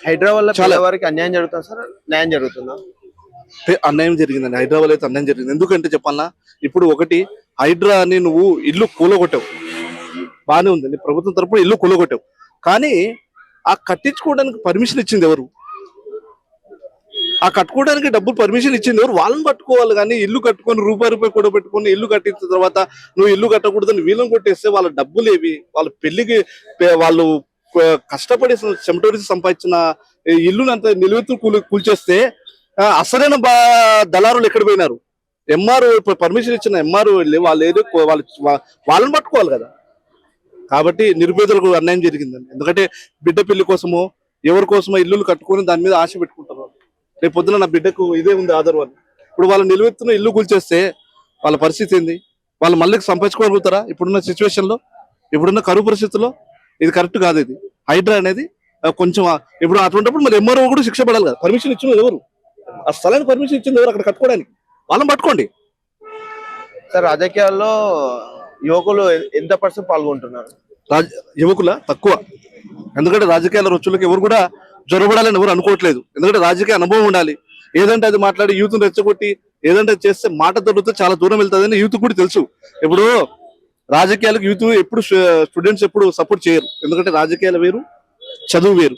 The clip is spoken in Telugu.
హైదరాబాద్ లో చాలా వారికి అన్యాయం జరుగుతుంది సార్, న్యాయం జరుగుతుందా? అన్యాయం జరిగిందండి. హైదరాబాద్ అయితే అన్యాయం జరిగింది. ఎందుకంటే చెప్పాలన్నా, ఇప్పుడు ఒకటి హైడ్రా అని నువ్వు ఇల్లు కూలగొట్టావు, బాగానే ఉంది, నీ ప్రభుత్వం తరపున ఇల్లు కూలగొట్టావు. కానీ ఆ కట్టించుకోవడానికి పర్మిషన్ ఇచ్చింది ఎవరు? ఆ కట్టుకోవడానికి డబ్బులు పర్మిషన్ ఇచ్చింది ఎవరు? వాళ్ళని పట్టుకోవాలి. కానీ ఇల్లు కట్టుకొని రూపాయి కూడా పెట్టుకొని ఇల్లు కట్టించిన తర్వాత నువ్వు ఇల్లు కట్టకూడదని వీళ్ళని కొట్టేస్తే వాళ్ళ డబ్బులు ఏవి? వాళ్ళ పెళ్లికి వాళ్ళు కష్టపడి చెమటోరిసి సంపాదించిన ఇల్లుని అంత నిలువెత్తు కూల్చేస్తే అసలైన దళారులు ఎక్కడ పోయినారు? ఎంఆర్ పర్మిషన్ ఇచ్చిన ఎంఆర్ వాళ్ళు ఏదో వాళ్ళని పట్టుకోవాలి కదా. కాబట్టి నిరుపేదలకు అన్యాయం జరిగిందండి. ఎందుకంటే బిడ్డ పెళ్లి కోసమో ఎవరి కోసమో ఇల్లులు కట్టుకొని దాని మీద ఆశ పెట్టుకుంటారు. రేపు పొద్దున నా బిడ్డకు ఇదే ఉంది ఆధార్. ఇప్పుడు వాళ్ళ నిలువెత్తున ఇల్లు కూల్చేస్తే వాళ్ళ పరిస్థితి ఏంది? వాళ్ళు మళ్ళీ సంపాదించుకోగలుగుతారా ఇప్పుడున్న సిచ్యువేషన్ లో, ఇప్పుడున్న కరువు పరిస్థితుల్లో? ఇది కరెక్ట్ కాదు. ఇది హైడ్రా అనేది కొంచెం ఇప్పుడు అటువంటిప్పుడు మరి ఎంఆర్ఓ కూడా శిక్ష పడాలి కదా. పర్మిషన్ ఇచ్చిన ఎవరు? ఆ స్థలానికి పర్మిషన్ ఇచ్చింది ఎవరు అక్కడ కట్టుకోవడానికి? వాళ్ళని పట్టుకోండి. సార్ రాజకీయాల్లో యువకులు ఎంత పర్సెంట్ పాల్గొంటున్నారు? యువకుల తక్కువ. ఎందుకంటే రాజకీయాల రొచ్చులకు ఎవరు కూడా జొరబడాలని ఎవరు అనుకోవట్లేదు. ఎందుకంటే రాజకీయ అనుభవం ఉండాలి. ఏదంటే అది మాట్లాడి యూత్ రెచ్చగొట్టి ఏదంటే చేస్తే మాట దొరికితే చాలా దూరం వెళ్తుందని యూత్ కూడా తెలుసు. ఇప్పుడు రాజకీయాలకు యూత్ ఎప్పుడు స్టూడెంట్స్ ఎప్పుడు సపోర్ట్ చేయరు. ఎందుకంటే రాజకీయాలు వేరు, చదువు వేరు.